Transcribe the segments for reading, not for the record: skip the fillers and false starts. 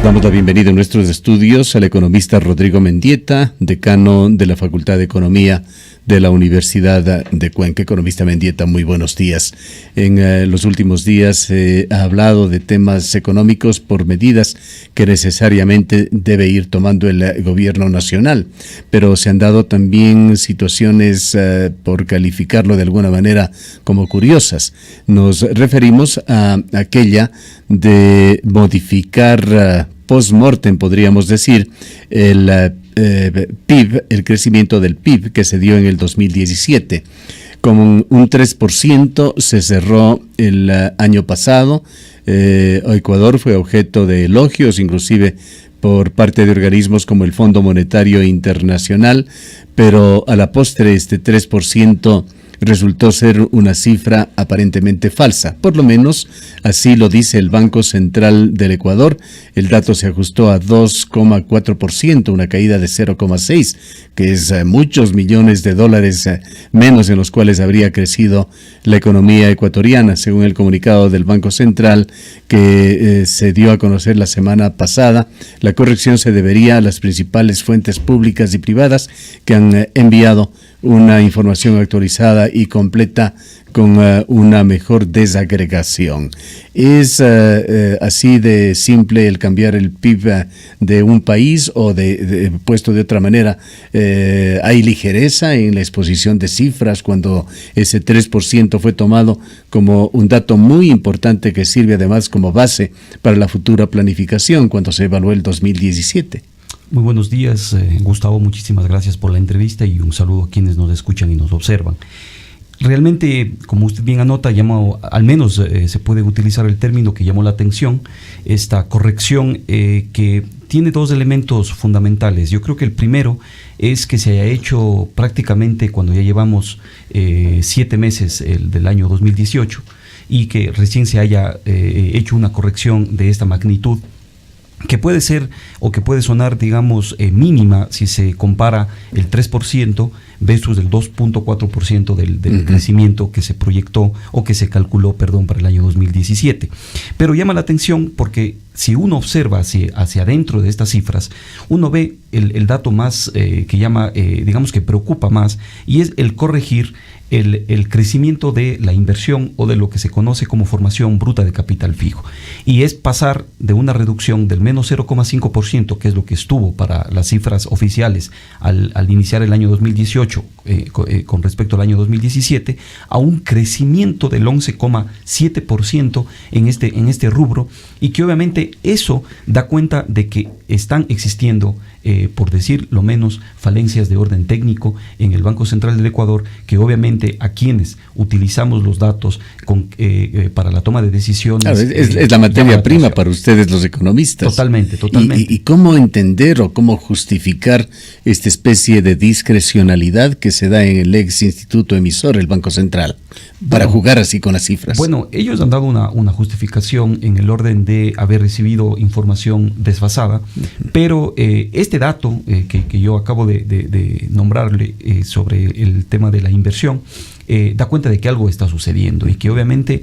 damos la bienvenida en nuestros estudios al economista Rodrigo Mendieta, decano de la Facultad de Economía de la Universidad de Cuenca. Economista Mendieta, muy buenos días. En los últimos días se ha hablado de temas económicos por medidas que necesariamente debe ir tomando el gobierno nacional, pero se han dado también situaciones, por calificarlo de alguna manera, como curiosas. Nos referimos a aquella de modificar post-mortem, podríamos decir, el PIB, el crecimiento del PIB que se dio en el 2017. Con un 3% se cerró el año pasado. Ecuador fue objeto de elogios, inclusive por parte de organismos como el Fondo Monetario Internacional, pero a la postre este 3% resultó ser una cifra aparentemente falsa. Por lo menos así lo dice el Banco Central del Ecuador. El dato se ajustó a 2,4%, una caída de 0,6%, que es muchos millones de dólares menos en los cuales habría crecido la economía ecuatoriana, según el comunicado del Banco Central que se dio a conocer la semana pasada. La corrección se debería a las principales fuentes públicas y privadas que han enviado una información actualizada y completa con una mejor desagregación. ¿Es así de simple el cambiar el PIB de un país o puesto de otra manera? ¿Hay ligereza en la exposición de cifras cuando ese 3% fue tomado como un dato muy importante que sirve además como base para la futura planificación cuando se evaluó el 2017? Muy buenos días, Gustavo, muchísimas gracias por la entrevista y un saludo a quienes nos escuchan y nos observan. Realmente, como usted bien anota, al menos se puede utilizar el término que llamó la atención, esta corrección que tiene dos elementos fundamentales. Yo creo que el primero es que se haya hecho prácticamente cuando ya llevamos 7 meses del año 2018 y que recién se haya hecho una corrección de esta magnitud, que puede ser o que puede sonar, digamos, mínima si se compara el 3% versus el 2.4% del crecimiento que se proyectó o que se calculó, para el año 2017. Pero llama la atención porque si uno observa hacia adentro de estas cifras, uno ve el dato más que llama, digamos que preocupa más, y es el corregir el crecimiento de la inversión o de lo que se conoce como formación bruta de capital fijo. Y es pasar de una reducción del menos 0,5%, que es lo que estuvo para las cifras oficiales al iniciar el año 2018 con respecto al año 2017, a un crecimiento del 11,7% en este rubro, y que obviamente eso da cuenta de que están existiendo, por decir lo menos, falencias de orden técnico en el Banco Central del Ecuador, que obviamente a quienes utilizamos los datos para la toma de decisiones... Claro, es la materia prima para ustedes los economistas. Totalmente. ¿Y cómo entender o cómo justificar esta especie de discrecionalidad que se da en el ex instituto emisor, el Banco Central, para jugar así con las cifras? Bueno, ellos han dado una justificación en el orden de haber recibido información desfasada, pero este dato que yo acabo de nombrarle sobre el tema de la inversión da cuenta de que algo está sucediendo y que obviamente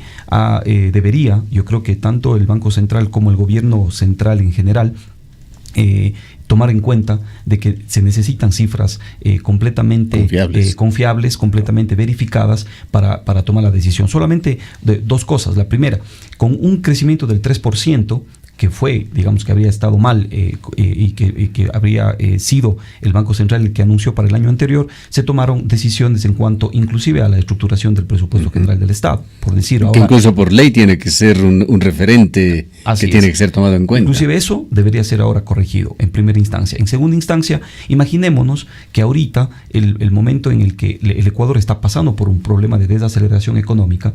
debería, yo creo que tanto el Banco Central como el gobierno central en general, tomar en cuenta de que se necesitan cifras completamente confiables, completamente verificadas para tomar la decisión. Solamente dos cosas. La primera, con un crecimiento del 3%, que fue, digamos, que habría estado mal y que habría sido el Banco Central el que anunció para el año anterior, se tomaron decisiones en cuanto inclusive a la estructuración del presupuesto general del Estado, por decir ahora. Que incluso por ley tiene que ser un referente que tiene que ser tomado en cuenta. Inclusive eso debería ser ahora corregido en primera instancia. En segunda instancia, imaginémonos que ahorita el momento en el que el Ecuador está pasando por un problema de desaceleración económica,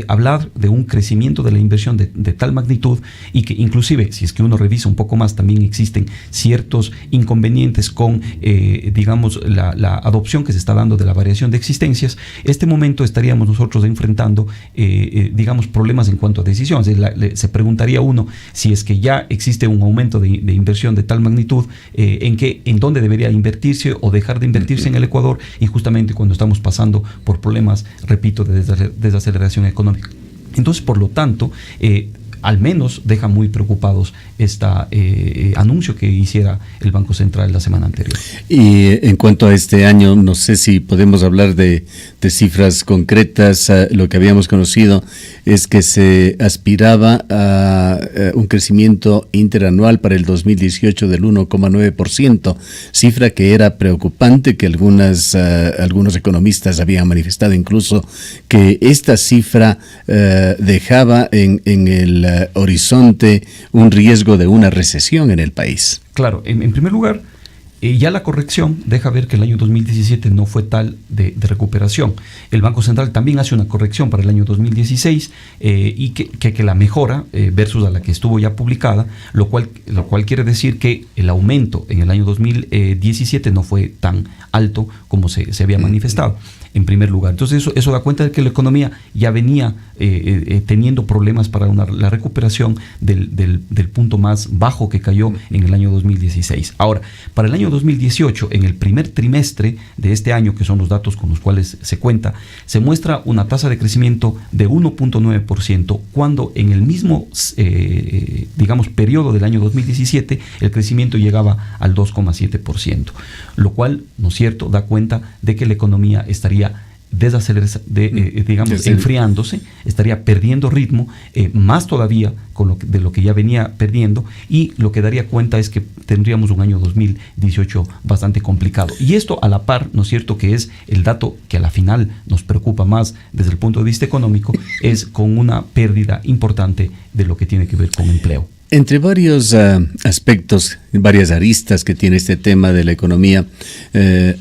hablar de un crecimiento de la inversión de tal magnitud, y que inclusive, si es que uno revisa un poco más, también existen ciertos inconvenientes con, digamos, la adopción que se está dando de la variación de existencias. Este momento estaríamos nosotros enfrentando, digamos, problemas en cuanto a decisiones. Se preguntaría uno si es que ya existe un aumento de inversión de tal magnitud, en dónde debería invertirse o dejar de invertirse en el Ecuador, y justamente cuando estamos pasando por problemas, repito, de desaceleración económica. Entonces, por lo tanto, al menos deja muy preocupados este anuncio que hiciera el Banco Central la semana anterior. Y en cuanto a este año, no sé si podemos hablar de cifras concretas. Lo que habíamos conocido es que se aspiraba a un crecimiento interanual para el 2018 del 1,9%, cifra que era preocupante, que algunos economistas habían manifestado incluso que esta cifra dejaba en el horizonte un riesgo de una recesión en el país. Claro, en primer lugar, ya la corrección deja ver que el año 2017 no fue tal de recuperación. El Banco Central también hace una corrección para el año 2016 y que la mejora versus a la que estuvo ya publicada, lo cual quiere decir que el aumento en el año 2017 no fue tan alto como se había manifestado. En primer lugar. Entonces eso da cuenta de que la economía ya venía teniendo problemas para la recuperación del punto más bajo que cayó en el año 2016. Ahora, para el año 2018, en el primer trimestre de este año, que son los datos con los cuales se cuenta, se muestra una tasa de crecimiento de 1.9%, cuando en el mismo, periodo del año 2017, el crecimiento llegaba al 2,7%, lo cual, ¿no es cierto?, da cuenta de que la economía estaría enfriándose, estaría perdiendo ritmo, más todavía de lo que ya venía perdiendo, y lo que daría cuenta es que tendríamos un año 2018 bastante complicado. Y esto a la par, ¿no es cierto?, que es el dato que a la final nos preocupa más desde el punto de vista económico, es con una pérdida importante de lo que tiene que ver con empleo. Entre varios aspectos, varias aristas que tiene este tema de la economía,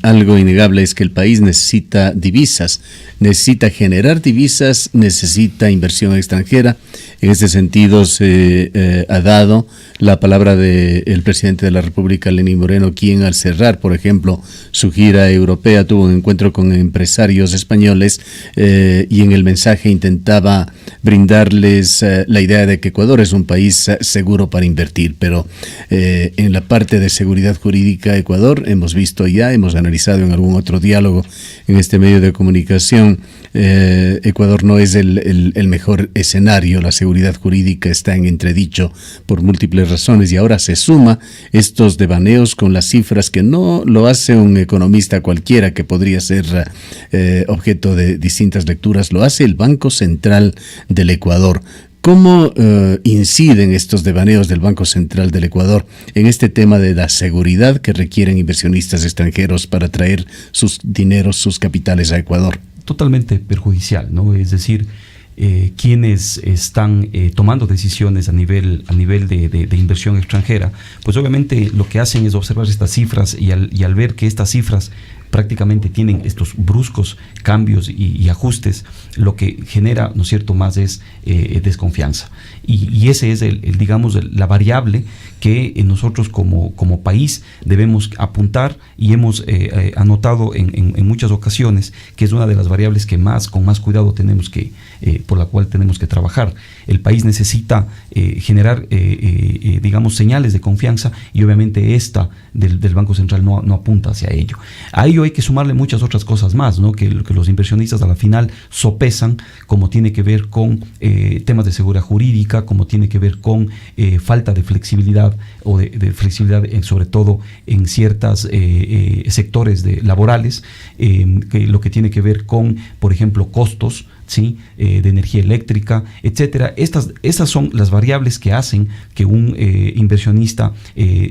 algo innegable es que el país necesita divisas, necesita generar divisas, necesita inversión extranjera. En este sentido se ha dado la palabra del presidente de la República, Lenín Moreno, quien al cerrar, por ejemplo, su gira europea tuvo un encuentro con empresarios españoles y en el mensaje intentaba brindarles la idea de que Ecuador es un país seguro para invertir, pero en la parte de seguridad jurídica Ecuador hemos analizado en algún otro diálogo en este medio de comunicación, Ecuador no es el mejor escenario. La seguridad jurídica está en entredicho por múltiples razones y ahora se suma estos devaneos con las cifras que no lo hace un economista cualquiera, que podría ser objeto de distintas lecturas, lo hace el Banco Central del Ecuador. ¿Cómo inciden estos devaneos del Banco Central del Ecuador en este tema de la seguridad que requieren inversionistas extranjeros para traer sus dineros, sus capitales a Ecuador? Totalmente perjudicial, ¿no? Es decir, quienes están tomando decisiones a nivel de inversión extranjera, pues obviamente lo que hacen es observar estas cifras y al ver que estas cifras prácticamente tienen estos bruscos cambios y ajustes, lo que genera, ¿no es cierto?, más es desconfianza. Y ese es la variable que nosotros como país debemos apuntar y hemos anotado en muchas ocasiones que es una de las variables que con más cuidado por la cual tenemos que trabajar. El país necesita generar, señales de confianza, y obviamente esta del Banco Central no apunta hacia ello. A ello hay que sumarle muchas otras cosas más, ¿no?, que los inversionistas a la final sopesan, como tiene que ver con temas de seguridad jurídica, como tiene que ver con falta de flexibilidad o de flexibilidad sobre todo en ciertos sectores laborales, lo que tiene que ver con, por ejemplo, costos, ¿sí?, de energía eléctrica, etcétera. Estas son las variables que hacen que un inversionista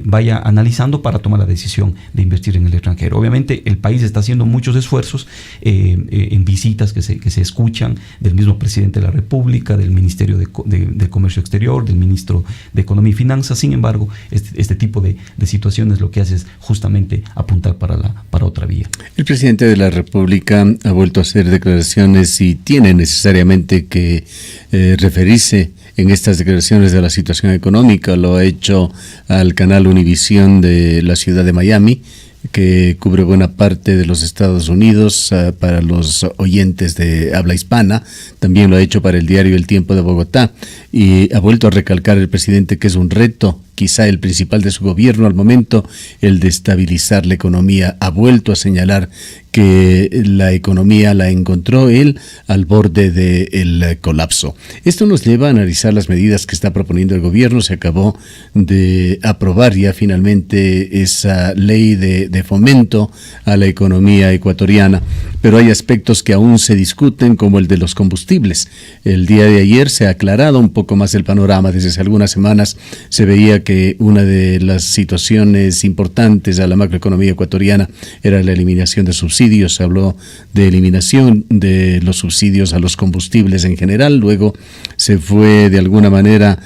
vaya analizando para tomar la decisión de invertir en el extranjero. Obviamente el país está haciendo muchos esfuerzos en visitas que se escuchan del mismo presidente de la República, del Ministerio de Comercio Exterior, del Ministro de Economía y Finanzas. Sin embargo, este tipo de situaciones lo que hace es justamente apuntar para otra vía. El presidente de la República ha vuelto a hacer declaraciones y tiene necesariamente que referirse en estas declaraciones de la situación económica. Lo ha hecho al canal Univisión de la ciudad de Miami, que cubre buena parte de los Estados Unidos para los oyentes de habla hispana. También lo ha hecho para el diario El Tiempo de Bogotá, y ha vuelto a recalcar el presidente que es un reto quizá el principal de su gobierno al momento, el de estabilizar la economía. Ha vuelto a señalar que la economía la encontró él al borde del colapso. Esto nos lleva a analizar las medidas que está proponiendo el gobierno. Se acabó de aprobar ya finalmente esa ley de fomento a la economía ecuatoriana, pero hay aspectos que aún se discuten, como el de los combustibles. El día de ayer se ha aclarado un poco más el panorama. Desde hace algunas semanas se veía que una de las situaciones importantes a la macroeconomía ecuatoriana era la eliminación de subsidios. Se habló de eliminación de los subsidios a los combustibles en general. Luego se fue de alguna manera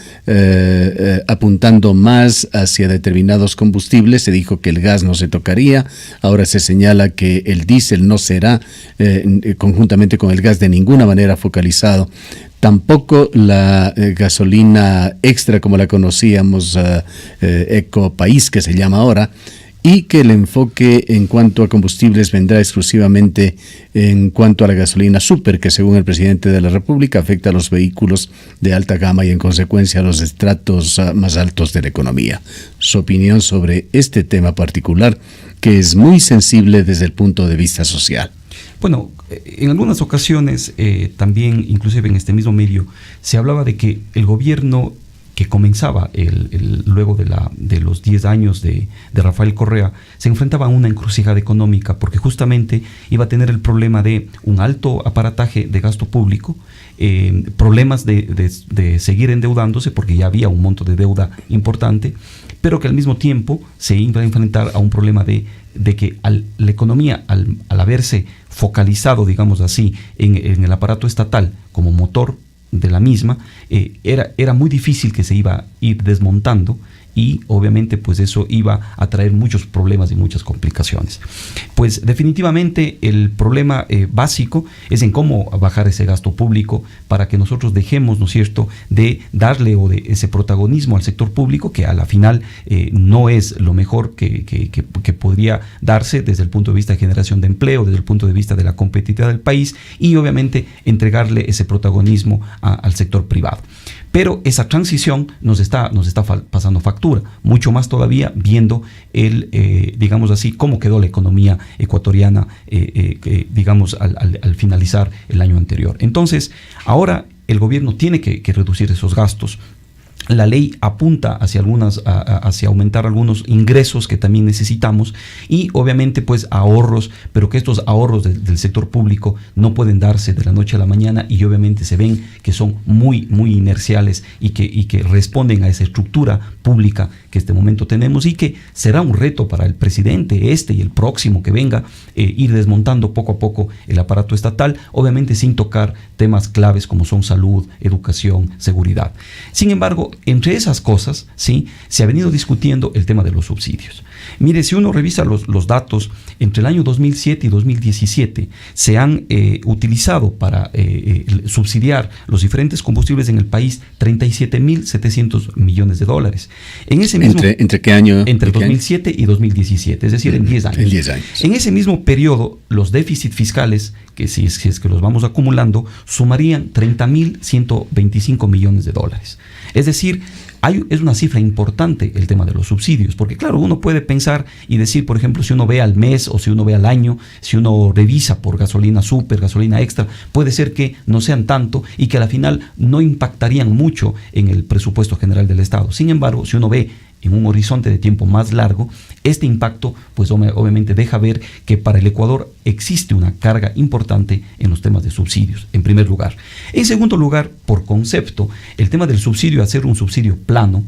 apuntando más hacia determinados combustibles. Se dijo que el gas no se tocaría. Ahora se señala que el diésel no será conjuntamente con el gas de ninguna manera focalizado. Tampoco la gasolina extra como la conocíamos, Ecopaís, que se llama ahora, y que el enfoque en cuanto a combustibles vendrá exclusivamente en cuanto a la gasolina super, que según el presidente de la República afecta a los vehículos de alta gama y en consecuencia a los estratos más altos de la economía. Su opinión sobre este tema particular, que es muy sensible desde el punto de vista social. Bueno, en algunas ocasiones también, inclusive en este mismo medio, se hablaba de que el gobierno que comenzaba luego de los 10 años de Rafael Correa, se enfrentaba a una encrucijada económica, porque justamente iba a tener el problema de un alto aparataje de gasto público, problemas de seguir endeudándose, porque ya había un monto de deuda importante, pero que al mismo tiempo se iba a enfrentar a un problema de que la economía, al haberse focalizado, digamos así, en el aparato estatal como motor de la misma, era muy difícil que se iba a ir desmontando, y obviamente pues eso iba a traer muchos problemas y muchas complicaciones. Pues definitivamente el problema básico es en cómo bajar ese gasto público para que nosotros dejemos, ¿no es cierto?, de darle o de ese protagonismo al sector público, que a la final no es lo mejor que podría darse desde el punto de vista de generación de empleo, desde el punto de vista de la competitividad del país, y obviamente entregarle ese protagonismo al sector privado. Pero esa transición nos está pasando factura, mucho más todavía viendo digamos así, cómo quedó la economía ecuatoriana, digamos, al finalizar el año anterior. Entonces, ahora el gobierno tiene que reducir esos gastos. La ley apunta hacia aumentar algunos ingresos que también necesitamos, y obviamente pues ahorros, pero que estos ahorros del sector público no pueden darse de la noche a la mañana, y obviamente se ven que son muy inerciales y que responden a esa estructura pública que este momento tenemos, y que será un reto para el presidente y el próximo que venga, ir desmontando poco a poco el aparato estatal, obviamente sin tocar temas claves como son salud, educación, seguridad. Sin embargo, entre esas cosas, ¿sí?, se ha venido discutiendo el tema de los subsidios. Mire, si uno revisa los datos, entre el año 2007 y 2017 se han utilizado para subsidiar los diferentes combustibles en el país 37.700 millones de dólares. En ese mismo, ¿Entre qué año? Entre 2007 y 2017, es decir, en 10 años. En 10 años. En ese mismo periodo, los déficits fiscales, que si es que los vamos acumulando, sumarían 30.125 millones de dólares. Es decir, es una cifra importante el tema de los subsidios, porque claro, uno puede pensar y decir, por ejemplo, si uno ve al mes o si uno ve al año, si uno revisa por gasolina super, gasolina extra, puede ser que no sean tanto y que a la final no impactarían mucho en el presupuesto general del Estado. Sin embargo, si uno ve en un horizonte de tiempo más largo, este impacto pues obviamente deja ver que para el Ecuador existe una carga importante en los temas de subsidios, en primer lugar. En segundo lugar, por concepto, el tema del subsidio, hacer un subsidio plano,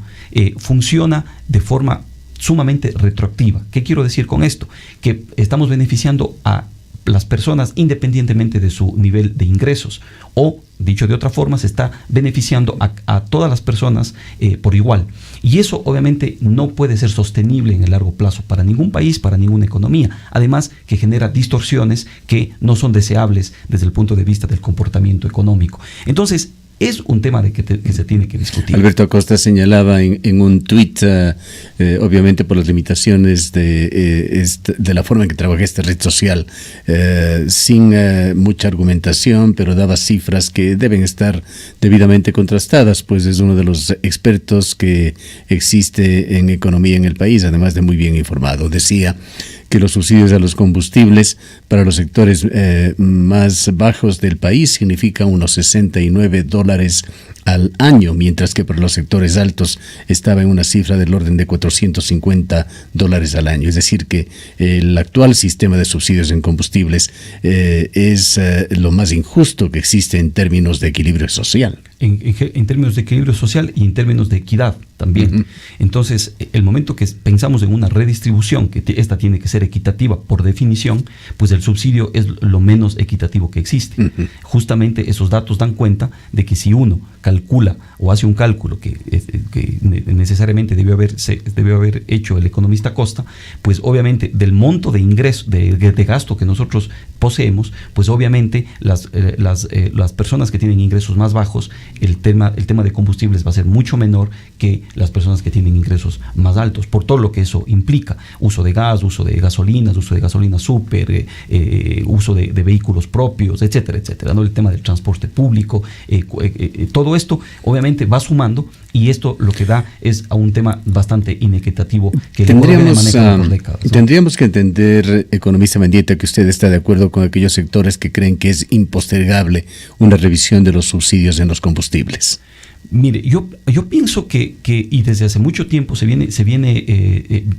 funciona de forma sumamente retroactiva. ¿Qué quiero decir con esto? Que estamos beneficiando a las personas independientemente de su nivel de ingresos, o dicho de otra forma, se está beneficiando a todas las personas por igual, y eso obviamente no puede ser sostenible en el largo plazo para ningún país, para ninguna economía, además que genera distorsiones que no son deseables desde el punto de vista del comportamiento económico. Entonces, es un tema que se tiene que discutir. Alberto Acosta señalaba en un tuit, obviamente por las limitaciones de la forma en que trabaja esta red social, sin mucha argumentación, pero daba cifras que deben estar debidamente contrastadas, pues es uno de los expertos que existe en economía en el país, además de muy bien informado. Decía que los subsidios a los combustibles para los sectores más bajos del país significa unos $69 al año, mientras que para los sectores altos estaba en una cifra del orden de $450 al año. Es decir, que el actual sistema de subsidios en combustibles es lo más injusto que existe en términos de equilibrio social. En términos de equilibrio social y en términos de equidad también. Uh-huh. Entonces, el momento que pensamos en una redistribución, que esta tiene que ser equitativa por definición, pues el subsidio es lo menos equitativo que existe. Uh-huh. Justamente esos datos dan cuenta de que si uno calcula o hace un cálculo que necesariamente debió haber hecho el economista Acosta, pues obviamente del monto de ingreso, de gasto que nosotros poseemos, pues obviamente las personas que tienen ingresos más bajos, el tema de combustibles va a ser mucho menor que las personas que tienen ingresos más altos, por todo lo que eso implica: uso de gas, uso de gasolinas, uso de gasolina súper, uso de vehículos propios, etcétera, etcétera, ¿no? El tema del transporte público, todo esto obviamente va sumando, y esto lo que da es a un tema bastante inequitativo que maneja por décadas, ¿no? Tendríamos que entender, economista Mendieta, que usted está de acuerdo con aquellos sectores que creen que es impostergable una revisión de los subsidios en los combustibles. Mire, yo pienso que y desde hace mucho tiempo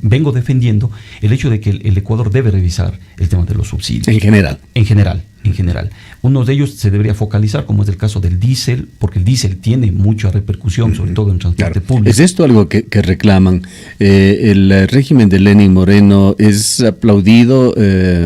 vengo defendiendo el hecho de que el Ecuador debe revisar el tema de los subsidios. En general. En general. Uno de ellos se debería focalizar, como es el caso del diésel, porque el diésel tiene mucha repercusión, sobre todo en transporte público. ¿Es esto algo que reclaman? El régimen de Lenín Moreno es aplaudido,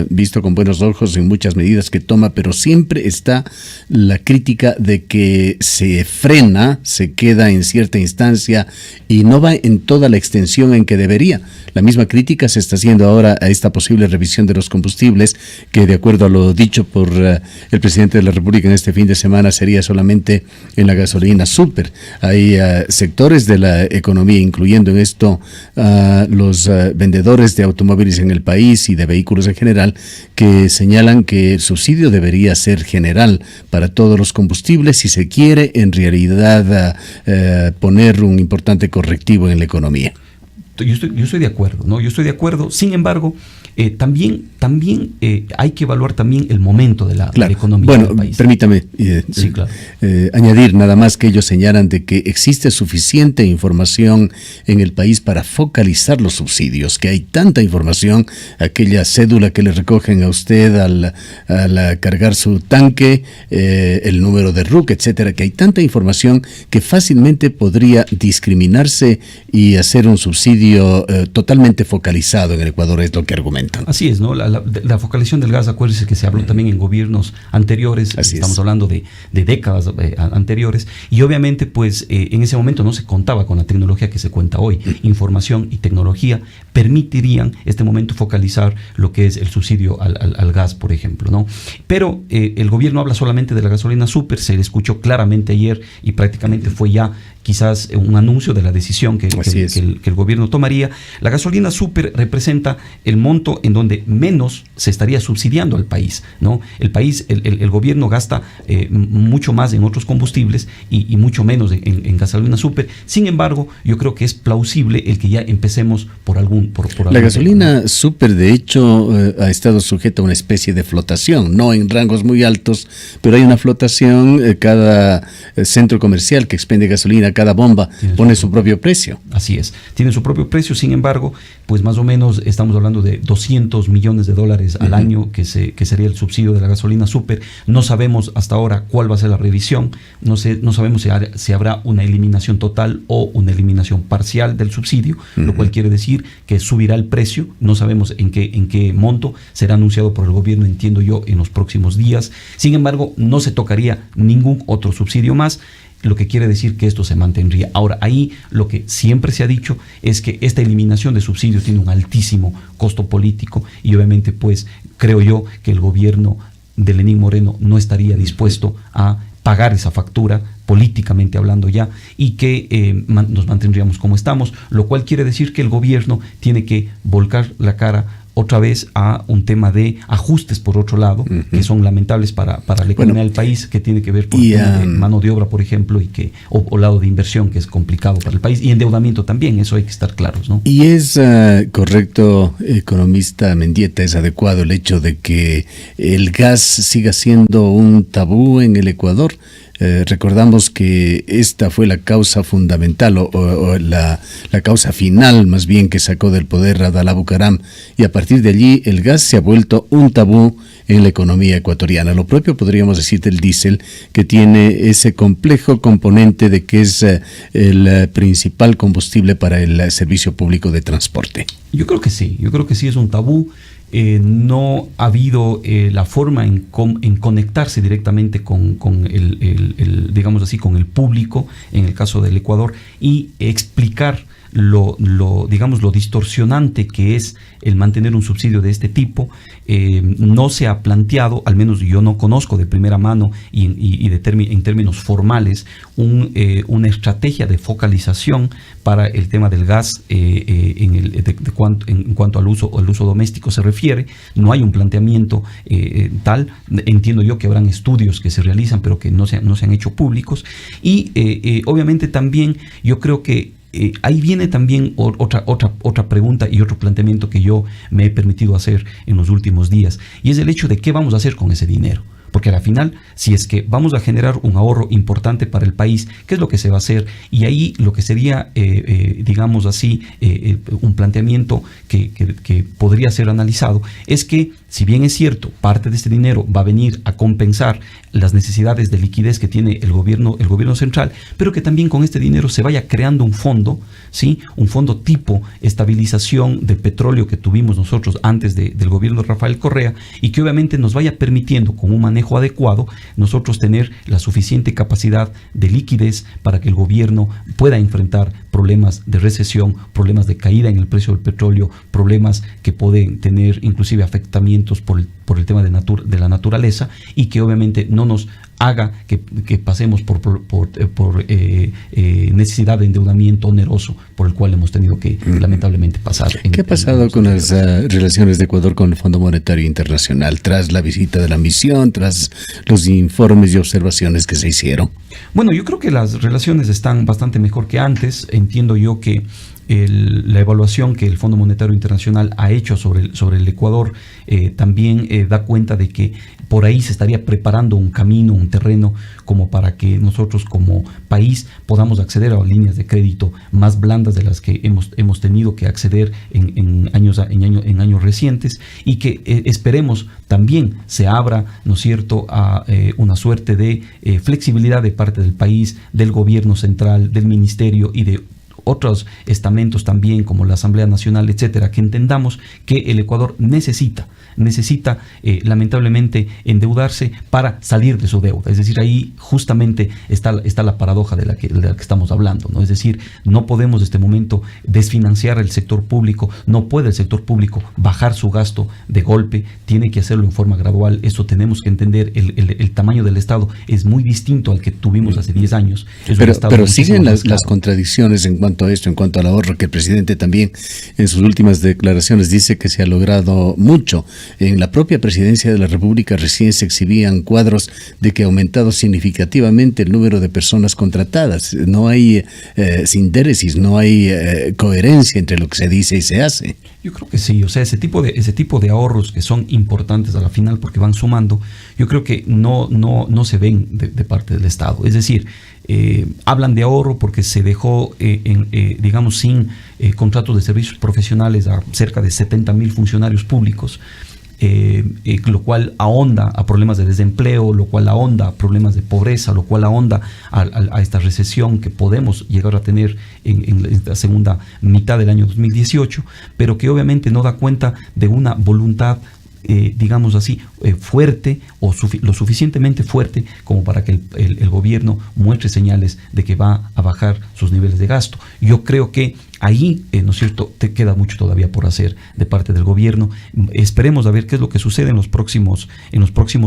visto con buenos ojos en muchas medidas que toma, pero siempre está la crítica de que se frena, se queda en cierta instancia y no va en toda la extensión en que debería. La misma crítica se está haciendo ahora a esta posible revisión de los combustibles, que de acuerdo a lo dicho por el presidente de la República en este fin de semana sería solamente en la gasolina súper. Hay sectores de la economía, incluyendo en esto los vendedores de automóviles en el país y de vehículos en general, que señalan que el subsidio debería ser general para todos los combustibles si se quiere en realidad poner un importante correctivo en la economía. Yo estoy de acuerdo, ¿no? Yo estoy de acuerdo. Sin embargo, también hay que evaluar también el momento de la economía del país. Permítame añadir nada más que ellos señalan de que existe suficiente información en el país para focalizar los subsidios, que hay tanta información, aquella cédula que le recogen a usted al cargar su tanque, el número de RUC, etcétera, que hay tanta información que fácilmente podría discriminarse y hacer un subsidio totalmente focalizado en el Ecuador, es lo que argumentan. Así es, ¿no? La focalización del gas, acuérdense que se habló también en gobiernos anteriores, estamos hablando de décadas anteriores, y obviamente pues en ese momento no se contaba con la tecnología que se cuenta hoy. Información y tecnología permitirían este momento focalizar lo que es el subsidio al gas, por ejemplo, ¿no? Pero el gobierno habla solamente de la gasolina súper, se le escuchó claramente ayer y prácticamente fue ya quizás un anuncio de la decisión que el gobierno tomaría. La gasolina súper representa el monto en donde menos se estaría subsidiando al país, ¿no? El país, el gobierno gasta mucho más en otros combustibles y mucho menos en gasolina súper. Sin embargo, yo creo que es plausible el que ya empecemos por algún La gasolina súper, de hecho, ha estado sujeta a una especie de flotación, no en rangos muy altos, pero hay una flotación. Cada centro comercial que expende gasolina, cada bomba pone su propio precio. Así es, tiene su propio precio. Sin embargo, pues más o menos estamos hablando de $200 millones al año que sería el subsidio de la gasolina súper. No sabemos hasta ahora cuál va a ser la revisión, no sabemos si habrá una eliminación total o una eliminación parcial del subsidio, lo cual quiere decir que subirá el precio. No sabemos en qué monto será anunciado por el gobierno, entiendo yo, en los próximos días. Sin embargo, no se tocaría ningún otro subsidio más, lo que quiere decir que esto se mantendría. Ahora, ahí lo que siempre se ha dicho es que esta eliminación de subsidios tiene un altísimo costo político y obviamente pues creo yo que el gobierno de Lenín Moreno no estaría dispuesto a pagar esa factura, políticamente hablando ya, y que nos mantendríamos como estamos, lo cual quiere decir que el gobierno tiene que volcar la cara otra vez a un tema de ajustes por otro lado, que son lamentables para la economía del país, que tiene que ver con mano de obra, por ejemplo, o lado de inversión, que es complicado para el país, y endeudamiento también, eso hay que estar claros, ¿no? Y es correcto, economista Mendieta, es adecuado el hecho de que el gas siga siendo un tabú en el Ecuador. Recordamos que esta fue la causa fundamental o la causa final más bien que sacó del poder a Abdalá Bucaram, y a partir de allí el gas se ha vuelto un tabú en la economía ecuatoriana. Lo propio podríamos decir del diésel, que tiene ese complejo componente de que es el principal combustible para el servicio público de transporte. Yo creo que sí es un tabú. No ha habido la forma en conectarse directamente con digamos así, con el público, en el caso del Ecuador, y explicar lo distorsionante que es el mantener un subsidio de este tipo. No se ha planteado, al menos yo no conozco de primera mano y en términos formales, una estrategia de focalización para el tema del gas en cuanto al uso doméstico se refiere. No hay un planteamiento tal. Entiendo yo que habrán estudios que se realizan, pero que no se han hecho públicos. Y obviamente también yo creo que ahí viene también otra pregunta y otro planteamiento que yo me he permitido hacer en los últimos días, y es el hecho de qué vamos a hacer con ese dinero. Porque al final, si es que vamos a generar un ahorro importante para el país, ¿qué es lo que se va a hacer? Y ahí lo que sería, digamos así, un planteamiento que podría ser analizado es que, si bien es cierto, parte de este dinero va a venir a compensar las necesidades de liquidez que tiene el gobierno central, pero que también con este dinero se vaya creando un fondo, ¿sí? Un fondo tipo estabilización de petróleo que tuvimos nosotros antes del gobierno de Rafael Correa, y que obviamente nos vaya permitiendo, con un manejo adecuado, nosotros tener la suficiente capacidad de liquidez para que el gobierno pueda enfrentar problemas de recesión, problemas de caída en el precio del petróleo, problemas que pueden tener inclusive afectamientos por el tema de la naturaleza, y que obviamente no nos haga que pasemos por necesidad de endeudamiento oneroso por el cual hemos tenido que lamentablemente pasar. ¿Qué ha pasado con las relaciones de Ecuador con el Fondo Monetario Internacional tras la visita de la misión, tras los informes y observaciones que se hicieron? Bueno, yo creo que las relaciones están bastante mejor que antes. Entiendo yo que la evaluación que el Fondo Monetario Internacional ha hecho sobre el Ecuador también da cuenta de que por ahí se estaría preparando un camino, un terreno, como para que nosotros como país podamos acceder a líneas de crédito más blandas de las que hemos tenido que acceder en años recientes, y que esperemos también se abra, ¿no es cierto?, a una suerte de flexibilidad de parte del país, del gobierno central, del ministerio y de otros estamentos también, como la Asamblea Nacional, etcétera, que entendamos que el Ecuador necesita lamentablemente endeudarse para salir de su deuda. Es decir, ahí justamente está la paradoja de la que estamos hablando, ¿no? Es decir, no podemos en este momento desfinanciar el sector público, no puede el sector público bajar su gasto de golpe, tiene que hacerlo en forma gradual. Eso tenemos que entender. El tamaño del Estado es muy distinto al que tuvimos hace 10 años. Pero siguen las contradicciones en cuanto a esto, en cuanto al ahorro, que el presidente también en sus últimas declaraciones dice que se ha logrado mucho. En la propia presidencia de la República recién se exhibían cuadros de que ha aumentado significativamente el número de personas contratadas. No hay síntesis, no hay coherencia entre lo que se dice y se hace. Yo creo que sí, o sea, ese tipo de ahorros que son importantes a la final porque van sumando, yo creo que no se ven de parte del Estado. Es decir, hablan de ahorro porque se dejó, digamos, sin contratos de servicios profesionales a cerca de 70,000 funcionarios públicos, lo cual ahonda a problemas de desempleo, lo cual ahonda a problemas de pobreza, lo cual ahonda a esta recesión que podemos llegar a tener en la segunda mitad del año 2018, pero que obviamente no da cuenta de una voluntad, digamos así, fuerte o lo suficientemente fuerte como para que el gobierno muestre señales de que va a bajar sus niveles de gasto. Yo creo que ahí, ¿no es cierto?, te queda mucho todavía por hacer de parte del gobierno. Esperemos a ver qué es lo que sucede en los próximos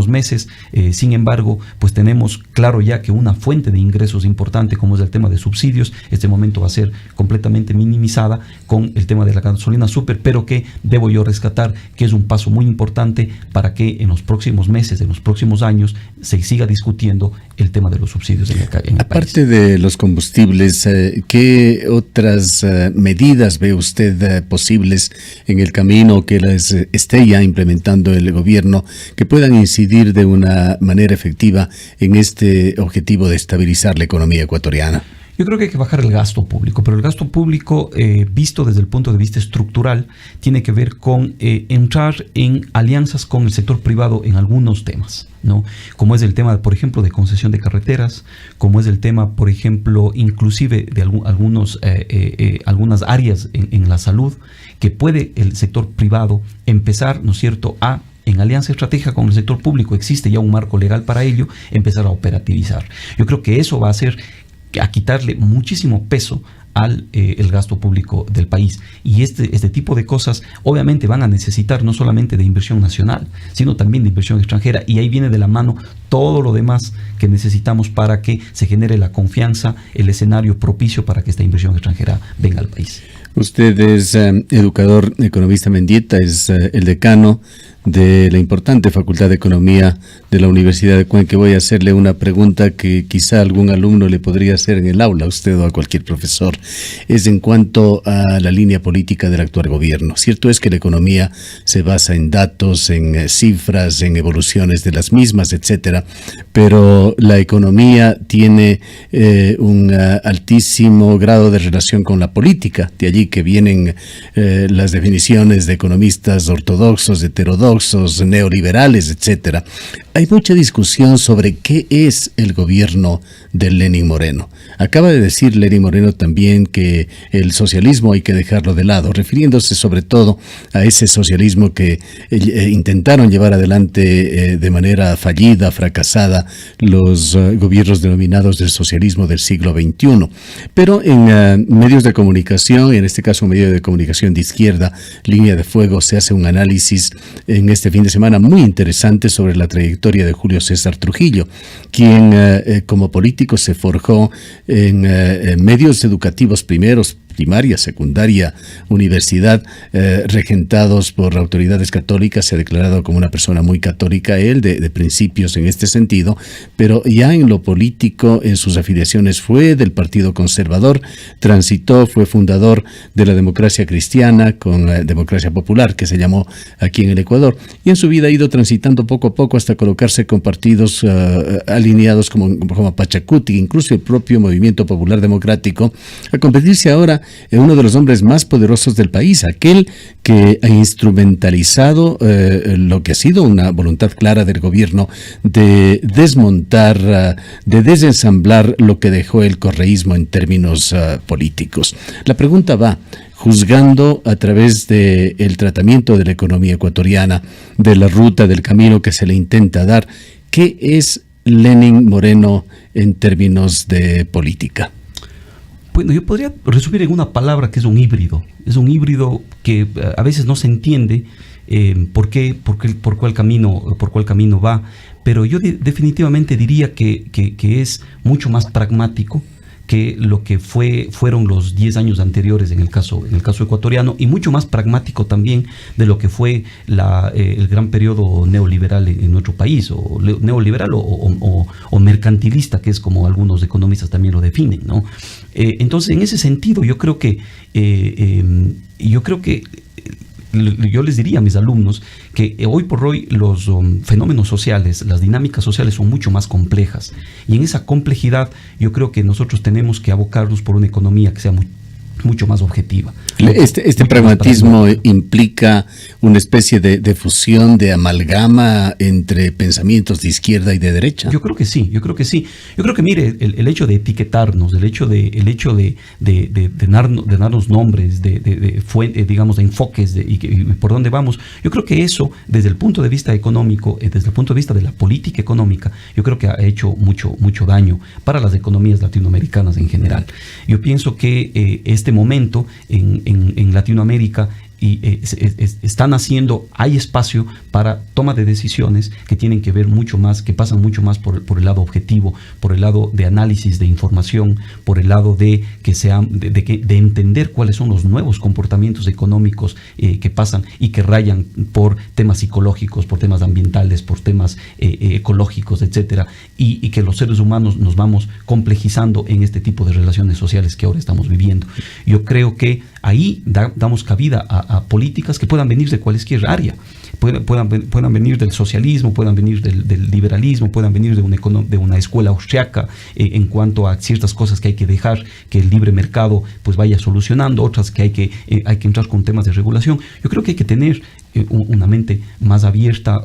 meses. Sin embargo, pues tenemos claro ya que una fuente de ingresos importante, como es el tema de subsidios, este momento va a ser completamente minimizada con el tema de la gasolina súper, pero que debo yo rescatar que es un paso muy importante para que en los próximos meses, en los próximos años, se siga discutiendo el tema de los subsidios en el país. Aparte de los combustibles, ¿qué otras medidas ve usted posibles en el camino que las esté ya implementando el gobierno que puedan incidir de una manera efectiva en este objetivo de estabilizar la economía ecuatoriana? Yo creo que hay que bajar el gasto público, pero el gasto público, visto desde el punto de vista estructural, tiene que ver con entrar en alianzas con el sector privado en algunos temas, ¿no? Como es el tema, por ejemplo, de concesión de carreteras, como es el tema, por ejemplo, inclusive de algunas áreas en la salud, que puede el sector privado empezar, ¿no es cierto?, en alianza estratégica con el sector público, existe ya un marco legal para ello, empezar a operativizar. Yo creo que eso va a hacer a quitarle muchísimo peso al el gasto público del país. Y este tipo de cosas obviamente van a necesitar no solamente de inversión nacional, sino también de inversión extranjera, y ahí viene de la mano todo lo demás que necesitamos para que se genere la confianza, el escenario propicio para que esta inversión extranjera venga al país. Usted es educador, economista Mendieta, es el decano de la importante Facultad de Economía de la Universidad de Cuenca. Voy a hacerle una pregunta que quizá algún alumno le podría hacer en el aula, a usted o a cualquier profesor. Es en cuanto a la línea política del actual gobierno. Cierto es que la economía se basa en datos, en cifras, en evoluciones de las mismas, etcétera, pero la economía tiene un altísimo grado de relación con la política. De allí que vienen las definiciones de economistas ortodoxos, heterodoxos, neoliberales, etcétera. Hay mucha discusión sobre qué es el gobierno de Lenín Moreno. Acaba de decir Lenín Moreno también que el socialismo hay que dejarlo de lado, refiriéndose sobre todo a ese socialismo que intentaron llevar adelante de manera fallida, fracasada, los gobiernos denominados del socialismo del siglo XXI. Pero en medios de comunicación, en este caso un medio de comunicación de izquierda, Línea de Fuego, se hace un análisis en este fin de semana muy interesante sobre la trayectoria de Julio César Trujillo, quien como político se forjó en medios educativos primeros, primaria, secundaria, universidad, regentados por autoridades católicas. Se ha declarado como una persona muy católica, él, de principios en este sentido, pero ya en lo político, en sus afiliaciones, fue del Partido Conservador, transitó, fue fundador de la Democracia Cristiana con Democracia Popular, que se llamó aquí en el Ecuador, y en su vida ha ido transitando poco a poco hasta colocarse con partidos alineados como Pachacuti, incluso el propio Movimiento Popular Democrático, a competirse ahora en uno de los hombres más poderosos del país, aquel que ha instrumentalizado lo que ha sido una voluntad clara del gobierno de desmontar, de desensamblar lo que dejó el correísmo en términos políticos. La pregunta va, juzgando a través del tratamiento de la economía ecuatoriana, de la ruta, del camino que se le intenta dar, ¿qué es Lenín Moreno en términos de política? Bueno, yo podría resumir en una palabra que es un híbrido. Es un híbrido que a veces no se entiende por cuál camino va, pero yo definitivamente diría que es mucho más pragmático que lo que fueron los 10 años anteriores en el caso ecuatoriano, y mucho más pragmático también de lo que fue el gran periodo neoliberal en nuestro país, o neoliberal o mercantilista, que es como algunos economistas también lo definen, ¿no? Entonces, en ese sentido, yo creo que yo les diría a mis alumnos que hoy por hoy los fenómenos sociales, las dinámicas sociales son mucho más complejas, y en esa complejidad yo creo que nosotros tenemos que abocarnos por una economía que sea mucho más objetiva, Este pragmatismo implica una especie de fusión, de amalgama entre pensamientos de izquierda y de derecha. Yo creo que sí. Yo creo que, mire, el hecho de etiquetarnos, el hecho de darnos nombres, digamos, de enfoques y por dónde vamos, yo creo que eso, desde el punto de vista económico, desde el punto de vista de la política económica, yo creo que ha hecho mucho daño para las economías latinoamericanas en general. Yo pienso que este momento en Latinoamérica están haciendo, hay espacio para toma de decisiones que tienen que ver mucho más, que pasan mucho más por el lado objetivo, por el lado de análisis de información, por el lado de entender cuáles son los nuevos comportamientos económicos que pasan y que rayan por temas psicológicos, por temas ambientales, por temas ecológicos, etcétera, y que los seres humanos nos vamos complejizando en este tipo de relaciones sociales que ahora estamos viviendo. Yo creo que ahí damos cabida a políticas que puedan venir de cualquier área, puedan venir del socialismo, puedan venir del liberalismo, puedan venir de una escuela austriaca en cuanto a ciertas cosas que hay que dejar que el libre mercado pues vaya solucionando, otras que hay que entrar con temas de regulación. Yo creo que hay que tener una mente más abierta,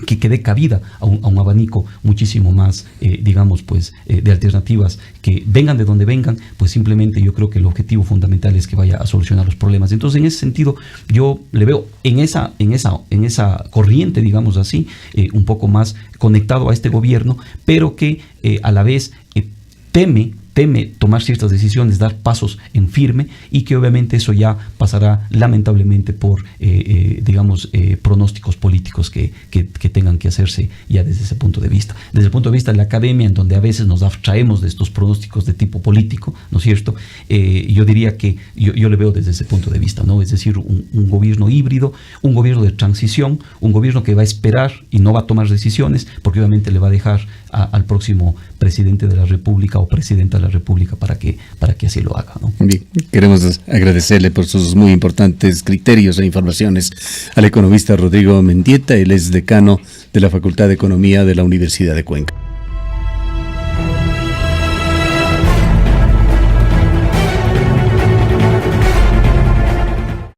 que dé cabida a un abanico muchísimo más, digamos, pues, de alternativas que vengan de donde vengan, pues simplemente yo creo que el objetivo fundamental es que vaya a solucionar los problemas. Entonces, en ese sentido, yo le veo en esa corriente, digamos así, un poco más conectado a este gobierno, pero que a la vez teme tomar ciertas decisiones, dar pasos en firme, y que obviamente eso ya pasará lamentablemente por, pronósticos políticos que tengan que hacerse ya desde ese punto de vista. Desde el punto de vista de la academia, en donde a veces nos abstraemos de estos pronósticos de tipo político, ¿no es cierto? Yo diría que yo le veo desde ese punto de vista, ¿no? Es decir, un gobierno híbrido, un gobierno de transición, un gobierno que va a esperar y no va a tomar decisiones, porque obviamente le va a dejar al próximo presidente de la República o presidenta de la República para que así lo haga, ¿no? Bien, queremos agradecerle por sus muy importantes criterios e informaciones al economista Rodrigo Mendieta. Él es decano de la Facultad de Economía de la Universidad de Cuenca.